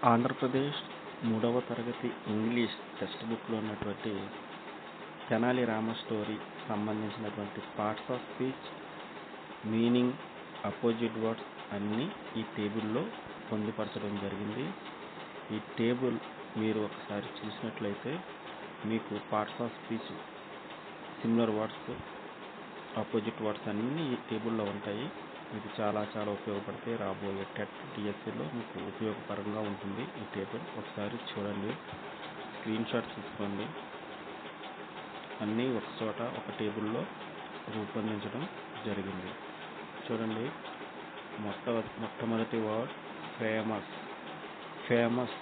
ఆంధ్రప్రదేశ్ మూడవ తరగతి English text బుక్లో ఉన్నటువంటి తెనాలి రామ స్టోరీ సంబంధించినటువంటి parts of speech, meaning, opposite words అన్నీ ఈ టేబుల్లో పొందుపరచడం జరిగింది. ఈ టేబుల్ మీరు ఒకసారి చూసినట్లయితే మీకు parts of speech, similar words, opposite words అన్నీ ఈ టేబుల్లో ఉంటాయి. మీకు చాలా ఉపయోగపడతాయి. రాబోయే టెట్, డిఎస్సిలో మీకు ఉపయోగకరంగా ఉంటుంది ఈ టేబుల్. ఒకసారి చూడండి, స్క్రీన్ షాట్ తీసుకోండి. అన్నీ ఒక చోట ఒక టేబుల్లో రూపొందించడం జరిగింది. చూడండి, మొట్టమొదటి వర్డ్ ఫేమస్. ఫేమస్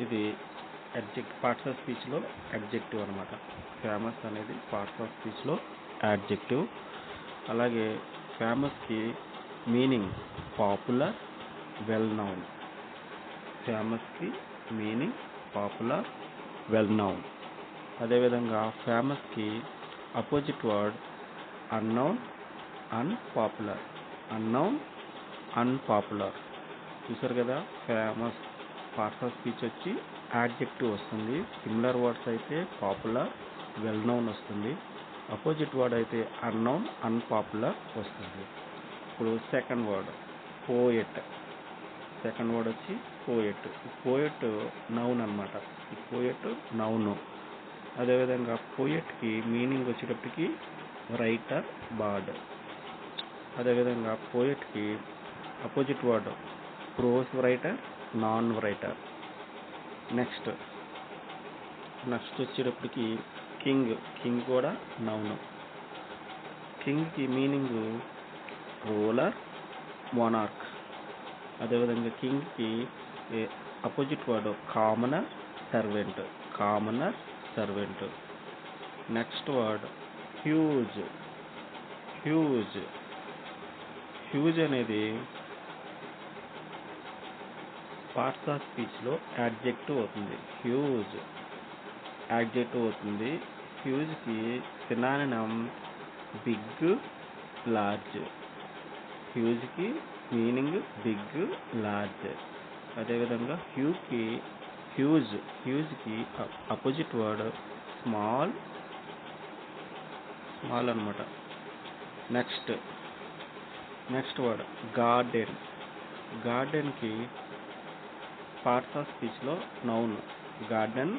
ఇది పార్ట్స్ ఆఫ్ స్పీచ్లో అడ్జెక్టివ్ అనమాట. ఫేమస్ అనేది పార్ట్స్ ఆఫ్ స్పీచ్లో అడ్జెక్టివ్. అలాగే ఫేమస్కి మీనింగ్ పాపులర్, వెల్ నౌన్. ఫేమస్కి మీనింగ్ పాపులర్, వెల్ నౌన్. అదేవిధంగా ఫేమస్కి opposite word unknown, unpopular. Unknown, unpopular. చూసారు కదా, ఫేమస్ పార్ట్స్ ఆఫ్ స్పీచ్ వచ్చి యాడ్జెక్టివ్ వస్తుంది. సిమిలర్ వర్డ్స్ అయితే పాపులర్, వెల్ నౌన్ వస్తుంది. అపోజిట్ వర్డ్ అయితే అన్నౌన్, అన్పాపులర్ వస్తుంది. ఇప్పుడు second word poet. Second word వచ్చి పోయెట్. పోయెట్ నౌన్ అనమాట. ఈ పోయెట్ నౌన్. అదేవిధంగా పోయెట్కి మీనింగ్ వచ్చేటప్పటికి రైటర్, బార్డ్. అదేవిధంగా పోయెట్కి opposite word prose writer, non writer. Next వచ్చేటప్పటికి కింగ్. కింగ్ కూడా నౌన్. కింగ్కి మీనింగ్ రూలర్, మోనార్క్. అదేవిధంగా కింగ్కి opposite word commoner, servant. Commoner, servant. Next word huge. Huge. Huge అనేది పార్ట్స్ ఆఫ్ స్పీచ్లో యాడ్జెక్టివ్ అవుతుంది. హ్యూజ్ యాడ్జెక్టివ్ అవుతుంది. హ్యూజ్కి సినానిమ్ బిగ్, లార్జ్. హ్యూజ్కి మీనింగ్ బిగ్, లార్జ్. అదేవిధంగా హ్యూజ్కి అపోజిట్ వర్డ్ స్మాల్ అనమాట. Next word garden. గార్డెన్కి పార్ట్స్ ఆఫ్ స్పీచ్లో నౌన్. గార్డెన్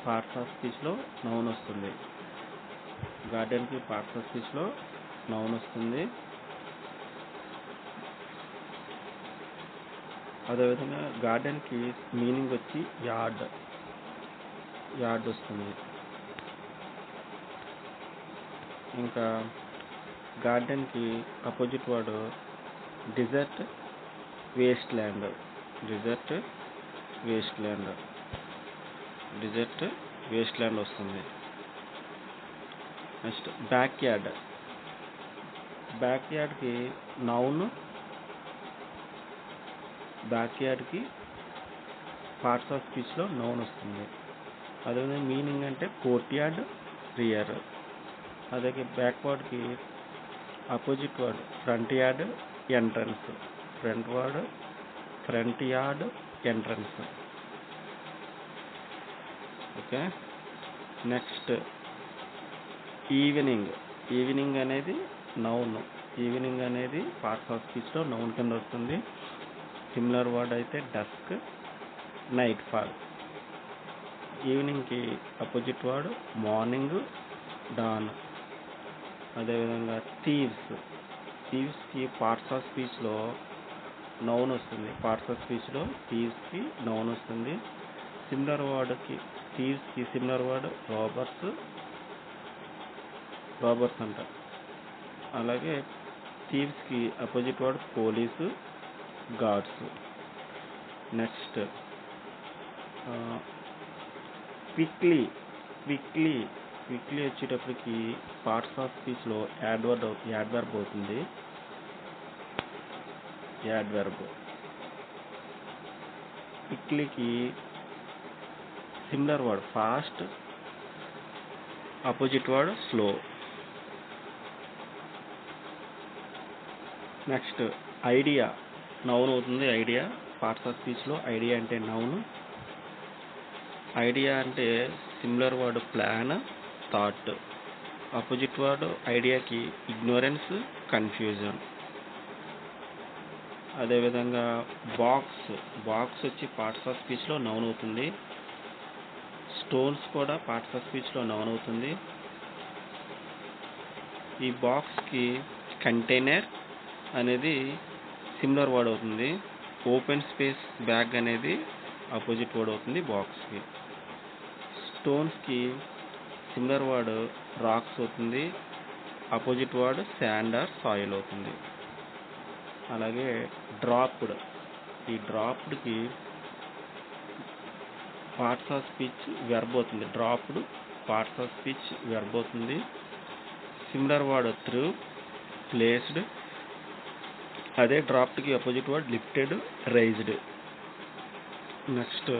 పార్ట్స్ ఆఫ్ స్పీచ్లో నౌన్ వస్తుంది. గార్డెన్కి పార్ట్స్ ఆఫ్ స్పీచ్లో నౌన్ వస్తుంది. అదేవిధంగా గార్డెన్కి మీనింగ్ వచ్చి యార్డ్ వస్తుంది. ఇంకా గార్డెన్కి opposite word desert, waste land. Desert, waste land. Desert, waste land వస్తుంది. Next back yard. బ్యాక్ యార్డ్కి నౌన్. బ్యాక్ యార్డ్కి పార్ట్స్ ఆఫ్ స్పీచ్లో నౌన్ వస్తుంది. అదేవిధంగా మీనింగ్ అంటే కోర్ట్ యార్డ్, రియర్. అదే బ్యాక్వర్డ్కి opposite word front yard, entrance. Front yard, entrance. Okay. Next evening. Evening అనేది నౌన్. ఈవినింగ్ అనేది పార్ట్స్ ఆఫ్ స్పీచ్లో నౌన్ కింద వస్తుంది. సిమిలర్ వర్డ్ అయితే డస్క్, నైట్ ఫాల్. ఈవినింగ్కి అపోజిట్ వర్డ్ మార్నింగ్, డాన్. అదేవిధంగా థీవ్స్. థీవ్స్కి పార్ట్స్ ఆఫ్ స్పీచ్లో నౌన్ వస్తుంది. పార్ట్స్ ఆఫ్ స్పీచ్లో థీవ్స్కి నౌన్ వస్తుంది. సిమిలర్ వర్డ్కి థీవ్స్కి సిమిలర్ వర్డ్ రాబర్స్ అంట. అలాగే థీవ్స్కి opposite word police, guards. Next quickly వచ్చేటప్పటికి పార్ట్స్ ఆఫ్ స్పీచ్లో యాడ్వర్బ్ అవుతుంది. యాడ్వర్బ్. క్విక్లీకి similar word fast, opposite word slow. Next idea noun అవుతుంది. ఐడియా పార్ట్స్ ఆఫ్ స్పీచ్లో ఐడియా అంటే నౌన్, ఐడియా అంటే similar word plan, thought. Opposite word ఐడియాకి ignorance, confusion. అదేవిధంగా బాక్స్ వచ్చి పార్ట్స్ ఆఫ్ స్పీచ్లో నౌన్ అవుతుంది. స్టోన్స్ కూడా పార్ట్స్ ఆఫ్ స్పీచ్లో నౌన్ అవుతుంది. ఈ బాక్స్కి కంటైనర్ అనేది సిమిలర్ వర్డ్ అవుతుంది. ఓపెన్ స్పేస్ బ్యాగ్ అనేది ఆపోజిట్ వర్డ్ అవుతుంది బాక్స్కి. స్టోన్స్కి సిమిలర్ వర్డ్ రాక్స్ అవుతుంది. Opposite word sand or soil అవుతుంది. అలాగే డ్రాప్డ్, ఈ డ్రాప్డ్కి పార్ట్స్ ఆఫ్ స్పీచ్ వెర్బ్ అవుతుంది. Dropped parts of speech verb అవుతుంది. Similar word threw, placed. అదే డ్రాప్డ్కి opposite word lifted, raised. Next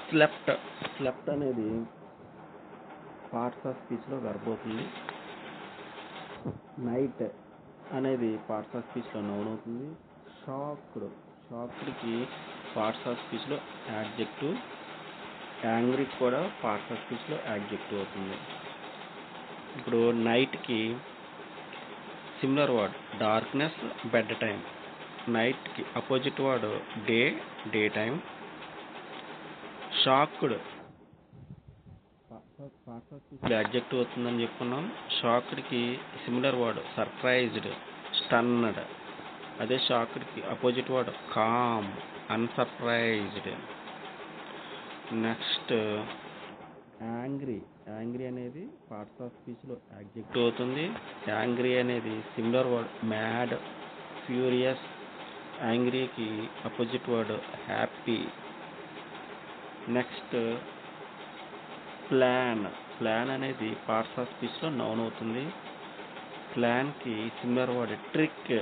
slept అనేది పార్ట్స్ ఆఫ్ స్పీచ్లో వెర్బ్ అవుతుంది. నైట్ అనేది పార్ట్స్ ఆఫ్ స్పీచ్లో నౌన్ అవుతుంది. షాక్డ్కి పార్ట్స్ ఆఫ్ స్పీచ్లో యాడ్జెక్టివ్. యాంగ్రీ కూడా పార్ట్స్ ఆఫ్ స్పీచ్లో యాడ్జెక్టివ్ అవుతుంది. ఇప్పుడు నైట్కి similar word darkness, bed time. నైట్కి opposite word day time. Shocked parts of స్పీచ్లో యాడ్జెక్టివ్ అవుతుందని చెప్పుకున్నాం. షాక్డ్కి సిమిలర్ వర్డ్ సర్ప్రైజ్డ్, స్టన్నడ్. అదే షాక్డ్కి opposite word calm, unsurprised. Next angry అనేది పార్ట్స్ ఆఫ్ స్పీచ్లో యాడ్జెక్టివ్ అవుతుంది. యాంగ్రీ అనేది సిమిలర్ వర్డ్ మ్యాడ్, ఫ్యూరియస్. యాంగ్రీకి opposite word happy. Next plan అనేది పార్ట్స్ ఆఫ్ స్పీచ్లో నౌన్ అవుతుంది. ప్లాన్కి సిమిలర్ వర్డ్ ట్రిక్,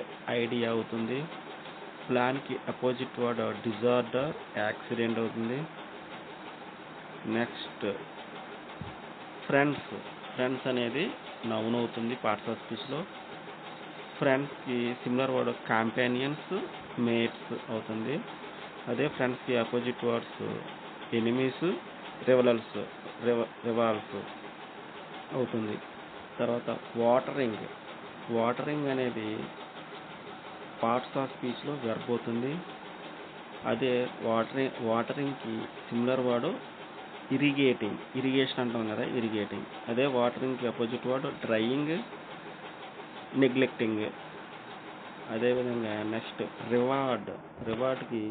ఐడియా అవుతుంది. ప్లాన్కి అపోజిట్ వర్డ్ డిజార్డర్, యాక్సిడెంట్ అవుతుంది. నెక్స్ట్ ఫ్రెండ్స్ అనేది నౌన్ అవుతుంది పార్ట్స్ ఆఫ్ స్పీచ్లో. ఫ్రెండ్స్కి సిమిలర్ వర్డ్ కాంపానియన్స్, మేట్స్ అవుతుంది. అదే ఫ్రెండ్స్కి అపోజిట్ వర్డ్స్ ఎనిమీస్, రివాల్స్ అవుతుంది. తర్వాత వాటరింగ్ అనేది పార్ట్స్ ఆఫ్ స్పీచ్లో వెర్బ్ అవుతుంది. అదే వాటరింగ్కి సిమిలర్ వర్డ్ ఇరిగేషన్ అంటాం కదా, ఇరిగేటింగ్. అదే వాటరింగ్కి అపోజిట్ వర్డ్ డ్రైయింగ్, నెగ్లెక్టింగ్. అదేవిధంగా నెక్స్ట్ రివార్డ్కి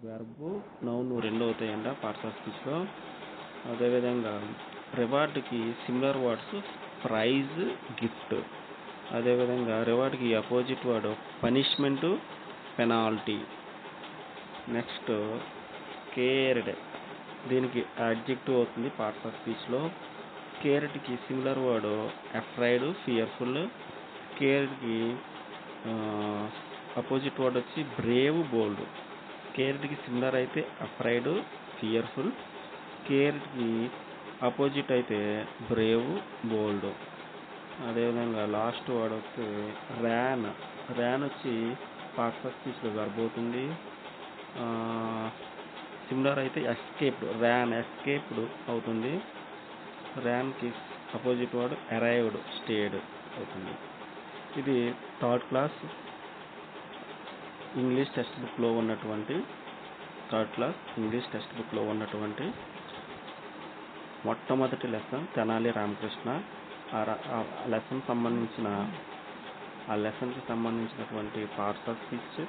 వెర్బ్, నౌన్ రెండు అవుతాయంట పార్ట్స్ ఆఫ్ స్పీచ్లో. అదేవిధంగా రివార్డ్కి సిమిలర్ వర్డ్స్ ప్రైజ్, గిఫ్ట్. అదేవిధంగా రివార్డ్కి opposite word punishment, penalty. Next scared, దీనికి యాడ్జెక్టివ్ అవుతుంది పార్ట్స్ ఆఫ్ స్పీచ్లో. కేర్డ్కి సిమిలర్ వర్డ్ అఫ్రైడ్, ఫియర్ఫుల్. కేర్డ్కి అపోజిట్ వర్డ్ వచ్చి బ్రేవ్, బోల్డ్. కేర్డ్కి సిమిలర్ అయితే అఫ్రైడ్, ఫియర్ఫుల్. కేర్డ్కి అపోజిట్ అయితే బ్రేవ్, బోల్డ్. అదేవిధంగా లాస్ట్ వర్డ్ వచ్చి ర్యాన్ వచ్చి పార్ట్స్ ఆఫ్ స్పీచ్లో వెర్బ్ అవుతుంది. సిమిలర్ అయితే ఎస్కేప్డ్ అవుతుంది. ర్యాన్కి అపోజిట్ వర్డ్ అరైవ్డ్, స్టేడ్ అవుతుంది. ఇది థర్డ్ క్లాస్ ఇంగ్లీష్ టెక్స్ట్ బుక్లో ఉన్నటువంటి మొట్టమొదటి లెసన్ తెనాలి రామకృష్ణ. ఆ లెసన్కి సంబంధించినటువంటి parts of speech,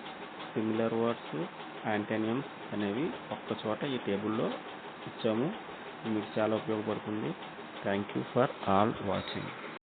similar words, antonyms అనేవి ఒక్కచోట ఈ టేబుల్లో ఇచ్చాము. మీకు చాలా ఉపయోగపడుతుంది. Thank you for all watching.